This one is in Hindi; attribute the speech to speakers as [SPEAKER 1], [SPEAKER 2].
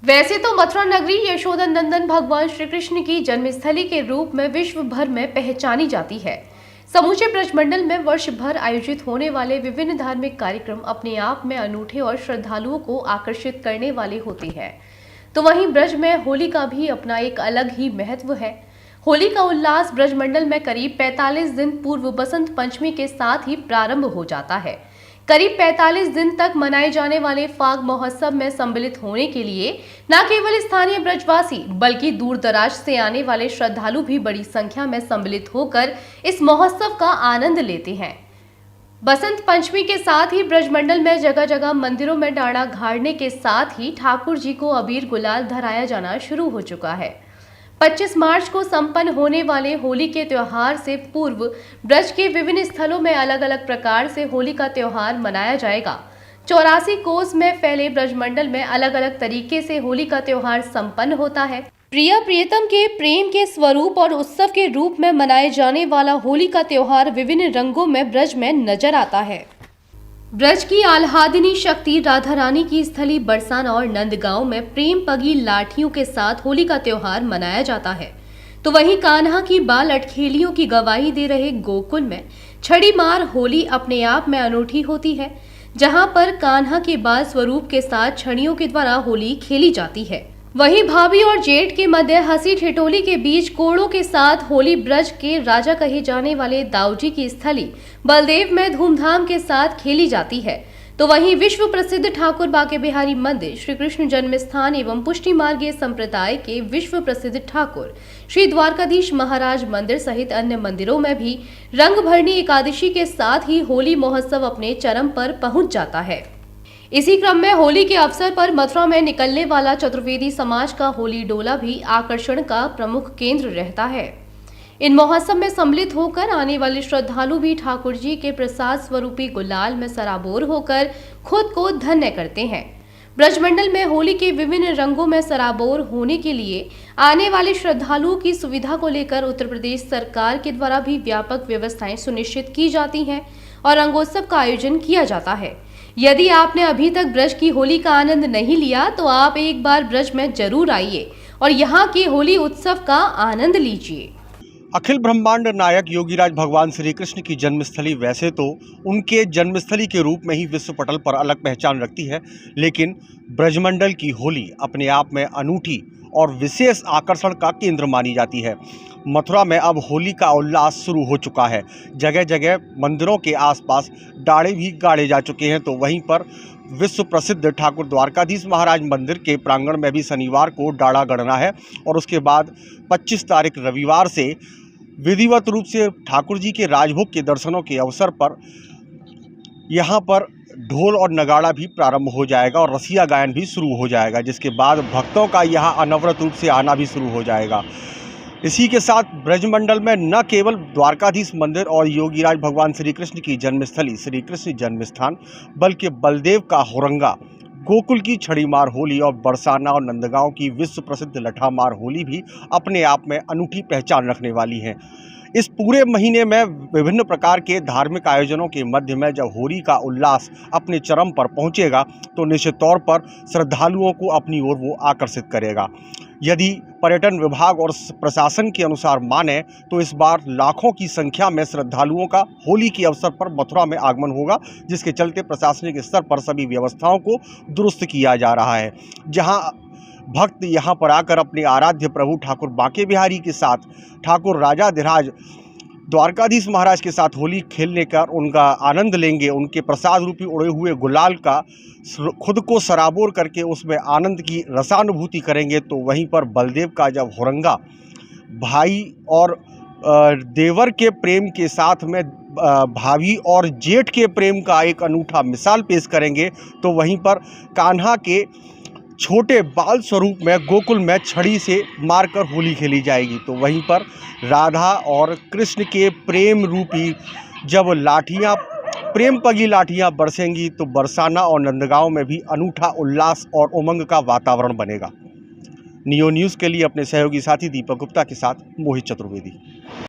[SPEAKER 1] वैसे तो मथुरा नगरी यशोदा नंदन भगवान श्री कृष्ण की जन्मस्थली के रूप में विश्व भर में पहचानी जाती है। समूचे ब्रजमंडल में वर्ष भर आयोजित होने वाले विभिन्न धार्मिक कार्यक्रम अपने आप में अनूठे और श्रद्धालुओं को आकर्षित करने वाले होते हैं। तो वहीं ब्रज में होली का भी अपना एक अलग ही महत्व है। होली का उल्लास ब्रजमंडल में करीब 45 दिन पूर्व बसंत पंचमी के साथ ही प्रारंभ हो जाता है। करीब 45 दिन तक मनाए जाने वाले फाग महोत्सव में सम्मिलित होने के लिए न केवल स्थानीय ब्रजवासी बल्कि दूर दराज से आने वाले श्रद्धालु भी बड़ी संख्या में सम्मिलित होकर इस महोत्सव का आनंद लेते हैं। बसंत पंचमी के साथ ही ब्रजमंडल में जगह जगह मंदिरों में डांडा गाड़ने के साथ ही ठाकुर जी को अबीर गुलाल धराया जाना शुरू हो चुका है। 25 मार्च को संपन्न होने वाले होली के त्योहार से पूर्व ब्रज के विभिन्न स्थलों में अलग अलग प्रकार से होली का त्योहार मनाया जाएगा। 84 कोस में फैले ब्रजमंडल में अलग अलग तरीके से होली का त्योहार संपन्न होता है। प्रिय प्रियतम के प्रेम के स्वरूप और उत्सव के रूप में मनाए जाने वाला होली का त्योहार विभिन्न रंगों में ब्रज में नजर आता है। ब्रज की आह्लादिनी शक्ति राधा रानी की स्थली बरसाना और नंदगांव में प्रेम पगी लाठियों के साथ होली का त्योहार मनाया जाता है। तो वहीं कान्हा की बाल अटखेलियों की गवाही दे रहे गोकुल में छड़ी मार होली अपने आप में अनूठी होती है, जहां पर कान्हा के बाल स्वरूप के साथ छड़ियों के द्वारा होली खेली जाती है। वहीं भाभी और जेठ के मध्य हंसी ठिठोली के बीच कोड़ों के साथ होली ब्रज के राजा कहे जाने वाले दाऊजी की स्थली बलदेव में धूमधाम के साथ खेली जाती है। तो वहीं विश्व प्रसिद्ध ठाकुर बाके बिहारी मंदिर, श्री कृष्ण जन्म स्थान एवं पुष्टि मार्गीय संप्रदाय के विश्व प्रसिद्ध ठाकुर श्री द्वारकाधीश महाराज मंदिर सहित अन्य मंदिरों में भी रंग भरनी एकादशी के साथ ही होली महोत्सव अपने चरम पर पहुंच जाता है। इसी क्रम में होली के अवसर पर मथुरा में निकलने वाला चतुर्वेदी समाज का होली डोला भी आकर्षण का प्रमुख केंद्र रहता है। इन महोत्सव में सम्मिलित होकर आने वाले श्रद्धालु भी ठाकुर जी के प्रसाद स्वरूपी गुलाल में सराबोर होकर खुद को धन्य करते हैं। ब्रजमंडल में होली के विभिन्न रंगों में सराबोर होने के लिए आने वाले श्रद्धालुओं की सुविधा को लेकर उत्तर प्रदेश सरकार के द्वारा भी व्यापक व्यवस्थाएं सुनिश्चित की जाती हैं और रंगोत्सव का आयोजन किया जाता है। यदि आपने अभी तक ब्रज की होली का आनंद नहीं लिया तो आप एक बार ब्रज में जरूर आइए और यहाँ के होली उत्सव का आनंद लीजिए।
[SPEAKER 2] अखिल ब्रह्मांड नायक योगीराज भगवान श्री कृष्ण की जन्मस्थली वैसे तो उनके जन्मस्थली के रूप में ही विश्व पटल पर अलग पहचान रखती है, लेकिन ब्रजमंडल की होली अपने आप में अनूठी और विशेष आकर्षण का केंद्र मानी जाती है। मथुरा में अब होली का उल्लास शुरू हो चुका है। जगह जगह मंदिरों के आसपास डाड़े भी गाड़े जा चुके हैं। तो वहीं पर विश्व प्रसिद्ध ठाकुर द्वारकाधीश महाराज मंदिर के प्रांगण में भी शनिवार को डाड़ा गड़ना है और उसके बाद 25 तारीख रविवार से विधिवत रूप से ठाकुर जी के राजभोग के दर्शनों के अवसर पर यहाँ पर ढोल और नगाड़ा भी प्रारंभ हो जाएगा और रसिया गायन भी शुरू हो जाएगा, जिसके बाद भक्तों का यहाँ अनवरत रूप से आना भी शुरू हो जाएगा। इसी के साथ ब्रजमंडल में न केवल द्वारकाधीश मंदिर और योगीराज भगवान श्री कृष्ण की जन्मस्थली श्री कृष्ण जन्म स्थान, बल्कि बलदेव का होरंगा, गोकुल की छड़ीमार होली और बरसाना और नंदगांव की विश्व प्रसिद्ध लठामार होली भी अपने आप में अनूठी पहचान रखने वाली हैं। इस पूरे महीने में विभिन्न प्रकार के धार्मिक आयोजनों के मध्य में जब होली का उल्लास अपने चरम पर पहुंचेगा तो निश्चित तौर पर श्रद्धालुओं को अपनी ओर वो आकर्षित करेगा। यदि पर्यटन विभाग और प्रशासन के अनुसार माने तो इस बार लाखों की संख्या में श्रद्धालुओं का होली के अवसर पर मथुरा में आगमन होगा, जिसके चलते प्रशासनिक स्तर पर सभी व्यवस्थाओं को दुरुस्त किया जा रहा है। जहां भक्त यहां पर आकर अपने आराध्य प्रभु ठाकुर बाके बिहारी के साथ ठाकुर राजाधिराज द्वारकाधीश महाराज के साथ होली खेलने का उनका आनंद लेंगे, उनके प्रसाद रूपी उड़े हुए गुलाल का खुद को सराबोर करके उसमें आनंद की रसानुभूति करेंगे। तो वहीं पर बलदेव का जब होरंगा भाई और देवर के प्रेम के साथ में भाभी और जेठ के प्रेम का एक अनूठा मिसाल पेश करेंगे, तो वहीं पर कान्हा के छोटे बाल स्वरूप में गोकुल में छड़ी से मारकर होली खेली जाएगी। तो वहीं पर राधा और कृष्ण के प्रेम रूपी जब लाठियाँ प्रेम पगी लाठियाँ बरसेंगी तो बरसाना और नंदगांव में भी अनूठा उल्लास और उमंग का वातावरण बनेगा। नियो न्यूज़ के लिए अपने सहयोगी साथी दीपक गुप्ता के साथ मोहित चतुर्वेदी।